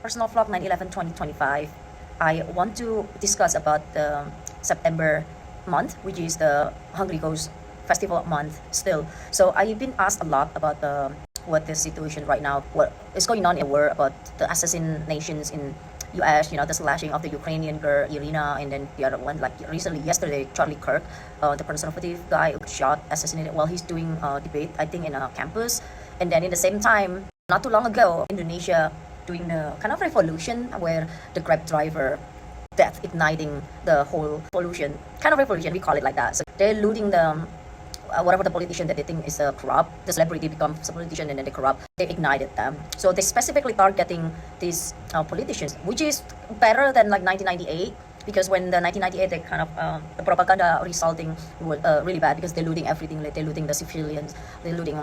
personal vlog 9/11 2025. I want to discuss about the September month, which is the Hungry Ghost Festival month still. So I've been asked a lot about what the situation right now, what is going on in the world about the assassinations in US, the slashing of the Ukrainian girl Irina, and then the other one, like recently yesterday, Charlie Kirk, the conservative guy who shot, assassinated while he's doing debate, I think, in a campus. And then in the same time, not too long ago, Indonesia doing the kind of revolution where the Grab driver death igniting the whole revolution, kind of revolution, we call it like that. So they're looting the whatever the politician that they think is corrupt, the celebrity becomes a politician and then they corrupt, they ignited them. So they specifically targeting these politicians, which is better than like 1998, because when the 1998 they kind of the propaganda resulting was really bad because they're looting everything, like they're looting the civilians, they're looting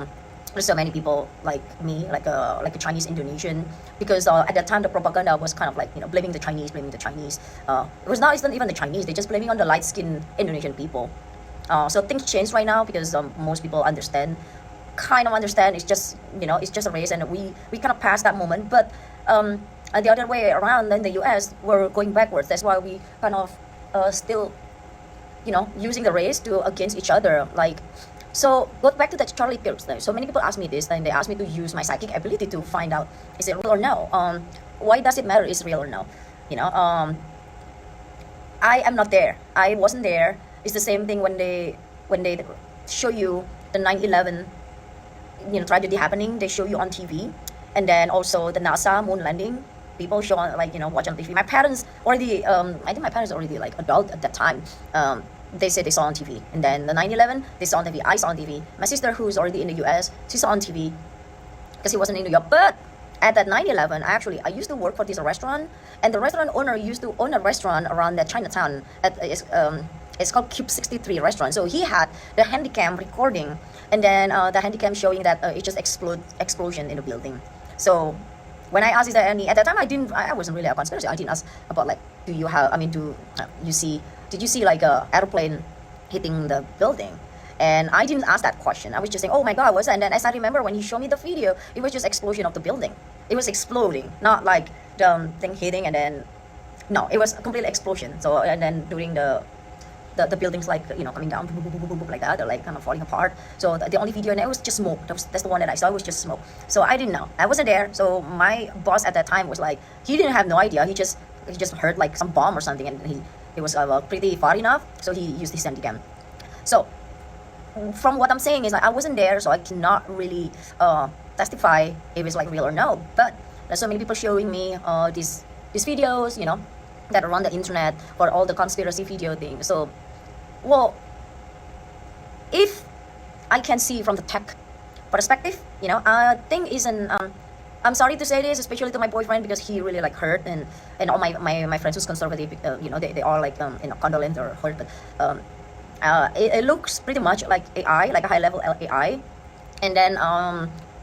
there's so many people like me, like a Chinese Indonesian, because at that time the propaganda was kind of like blaming the Chinese. It was not even the Chinese, they just blaming on the light-skinned Indonesian people. So things change right now because most people kind of understand it's just a race, and we kind of passed that moment. But and the other way around in the US, we're going backwards. That's why we kind of still using the race to against each other. So go back to that Charlie Kirk thing. So many people ask me this, and they ask me to use my psychic ability to find out is it real or no. Why does it matter is real or no? I am not there. I wasn't there. It's the same thing when they show you the 9/11 tragedy happening. They show you on TV, and then also the NASA moon landing. People show on watch on TV. My parents already I think my parents already like adult at that time. They said they saw on TV, and then the 9/11 they saw on TV. I saw on TV. My sister, who's already in the US, she saw on TV because he wasn't in New York. But at that 9/11, I used to work for this restaurant, and the restaurant owner used to own a restaurant around that Chinatown. It's called Cube 63 restaurant. So he had the handycam recording, and then the handycam showing that it just explosion in the building. So when I asked is there any, at that time I wasn't really a conspiracy. I didn't ask about like did you see like a airplane hitting the building? And I didn't ask that question. I was just saying, oh my God, what's that? And then as I remember when he showed me the video, it was just explosion of the building. It was exploding, not like the thing hitting and then, no, it was a complete explosion. So, and then during the buildings like, coming down, boom, boom, boom, boom, boom, like that, they're like kind of falling apart. So the only video, and it was just smoke. That's the one that I saw, it was just smoke. So I didn't know, I wasn't there. So my boss at that time was like, he didn't have no idea. He just heard like some bomb or something, and it was pretty far enough. So he used his handycam. So from what I'm saying is like, I wasn't there, so I cannot really testify if it's like real or no. But there's so many people showing me these videos, that are on the internet for all the conspiracy video thing. So, well, if I can see from the tech perspective, I think isn't. I'm sorry to say this, especially to my boyfriend, because he really like hurt, and all my friends who's conservative, they are like condolent or hurt. But it looks pretty much like AI, like a high level AI, and then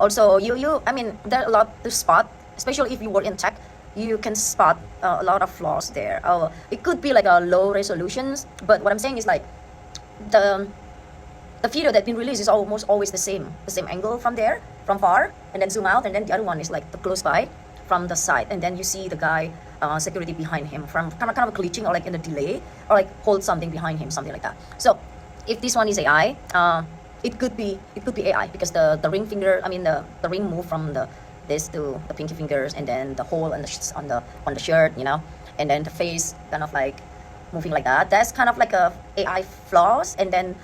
also I mean there are a lot to spot, especially if you work in tech. You can spot a lot of flaws there. It could be like a low resolutions, but what I'm saying is like the video that's been released is almost always the same angle from far, and then zoom out, and then the other one is like the close by from the side, and then you see the guy security behind him from kind of glitching or like in a delay or like hold something behind him, something like that. So if this one is AI, it could be AI because the ring finger, I mean the ring move from this to the pinky fingers, and then the hole on the shirt, and then the face kind of like moving like that. That's kind of like a AI flaws, and then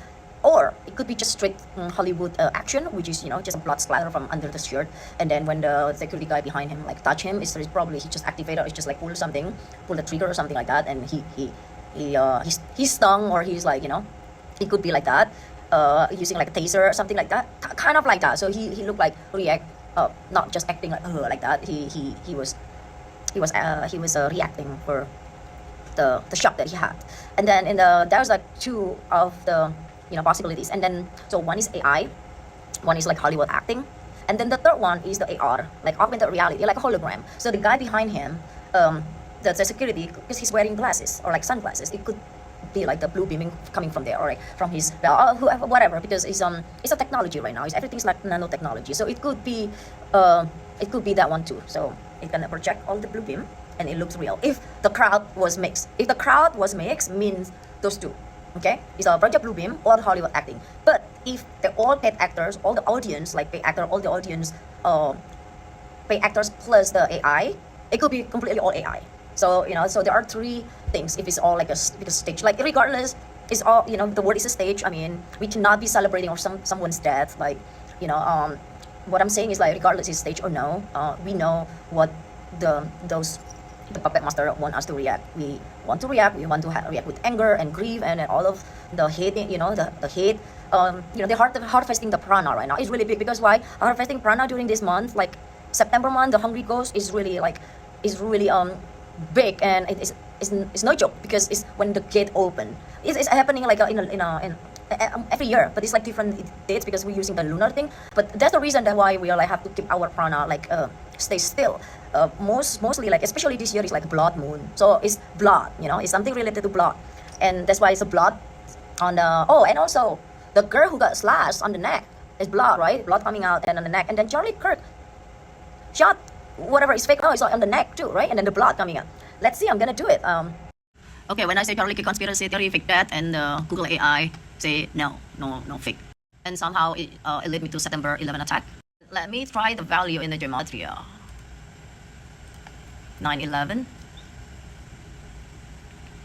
or it could be just straight Hollywood action, which is just a blood splatter from under the shirt, and then when the security guy behind him like touch him, it's probably he just activated or it's just like pull the trigger or something like that, and he's stung, or he's like it could be like that, using like a taser or something like that, kind of like that. So he looked like react. Not just acting like that. He was reacting for the shock that he had. And then there's like two of the possibilities. And then so one is AI, one is like Hollywood acting, and then the third one is the AR, like augmented reality, like a hologram. So the guy behind him, the security, because he's wearing glasses or like sunglasses, it could be like the blue beaming coming from there, or like from his whoever, whatever, because it's a technology right now. Everything's like nanotechnology, so it could be it could be that one too. So it can project all the blue beam and it looks real. If the crowd was mixed, means those two. Okay, it's a project blue beam or Hollywood acting. But if the all paid actors, all the audience, like paid actor, all the audience, paid actors plus the AI, it could be completely all AI. So so there are three things. If it's all like a stage, like regardless, it's all the word is a stage. I mean, we cannot be celebrating or someone's death. Like what I'm saying is like regardless is stage or no, we know what the puppet master want us to react. We want to react. We want to react with anger and grief and all of the hate. The hate. The harvesting the prana right now is really big because why harvesting prana during this month, like September month, the hungry ghost is really big, and it's no joke because it's when the gate open. It's happening like in every year, but it's like different dates because we're using the lunar thing. But that's the reason that why we are like have to keep our prana like stay still. Mostly like especially this year is like blood moon, so it's blood. It's something related to blood, and that's why it's a blood on the and also the girl who got slashed on the neck is blood, right? Blood coming out and on the neck, and then Charlie Kirk shot whatever is fake. It's on the neck too, right? And then the blood coming out. Let's see. I'm gonna do it. Okay, when I say Charlie Kirk conspiracy theory, fake that, and Google AI say no fake, and somehow it led me to September 11 attack. Let me try the value in the gematria. 9/11.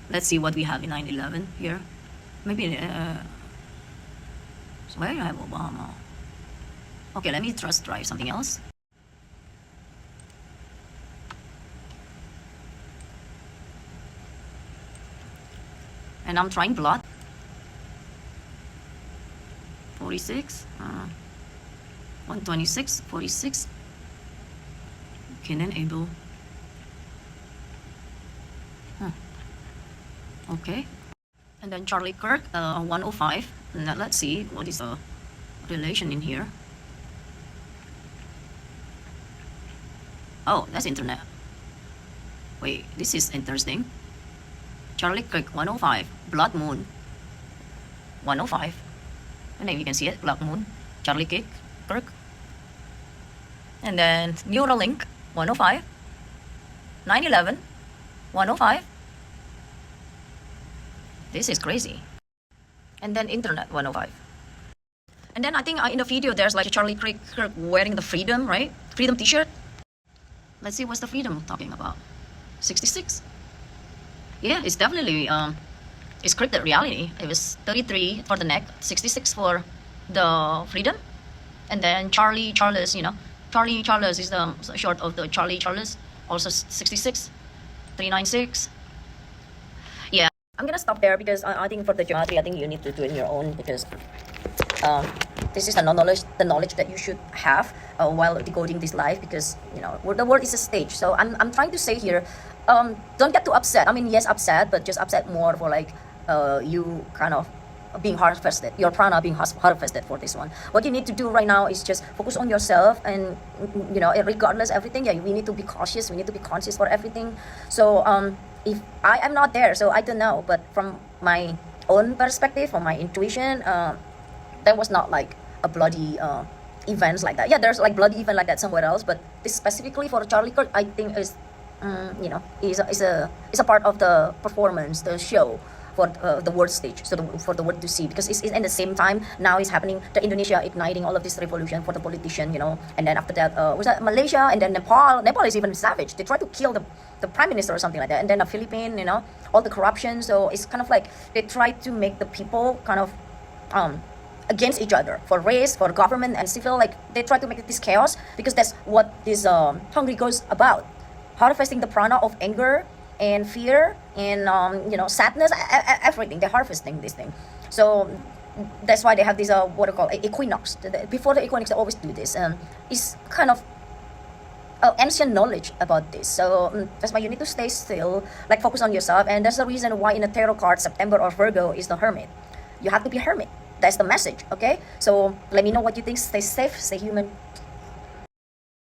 Let's see what we have in 9/11 here. Maybe so where do I have Obama? Okay, let me just try something else. And I'm trying blood. 46, 126, 46. Canon Abel. Okay. And then Charlie Kirk, 105. Now let's see what is the relation in here. Oh, that's internet. Wait, this is interesting. Charlie Kirk 105, Blood Moon 105. And then you can see it, Blood Moon, Charlie Kirk. And then Neuralink 105, 9/11 105. This is crazy. And then Internet 105. And then I think in the video there's like a Charlie Kirk wearing the freedom, right? Freedom t-shirt. Let's see what's the freedom talking about. 66. Yeah, it's definitely it's scripted reality. It was 33 for the neck, 66 for the freedom, and then Charlie Charles, Charlie Charles is the short of the Charlie Charles, also 66, 396. Yeah, I'm gonna stop there because I think for the geometry, I think you need to do it on your own because this is the knowledge that you should have while decoding this life because the world is a stage. So I'm trying to say here, don't get too upset. I mean, yes, upset, but just upset more for like you kind of being harvested, your prana being harvested for this one. What you need to do right now is just focus on yourself, and regardless everything, yeah, we need to be cautious. We need to be conscious for everything. So if I am not there, so I don't know, but from my own perspective, from my intuition, there was not like a bloody events like that. Yeah, there's like bloody event like that somewhere else, but this specifically for Charlie Kirk, I think is is a part of the performance, the show for the world stage, so for the world to see, because it's in the same time now it's happening, the Indonesia igniting all of this revolution for the politician, and then after that was that Malaysia, and then Nepal is even savage. They try to kill the prime minister or something like that, and then the Philippines, all the corruption. So it's kind of like they try to make the people kind of against each other for race, for government and civil. Like they try to make this chaos because that's what this hungry goes about, harvesting the prana of anger and fear and sadness, everything. They're harvesting this thing. So that's why they have this what I call equinox. Before the equinox, they always do this. It's kind of ancient knowledge about this. So that's why you need to stay still, like focus on yourself. And that's the reason why in a tarot card, September or Virgo is the hermit. You have to be hermit. That's the message. Okay, so let me know what you think. Stay safe, stay human.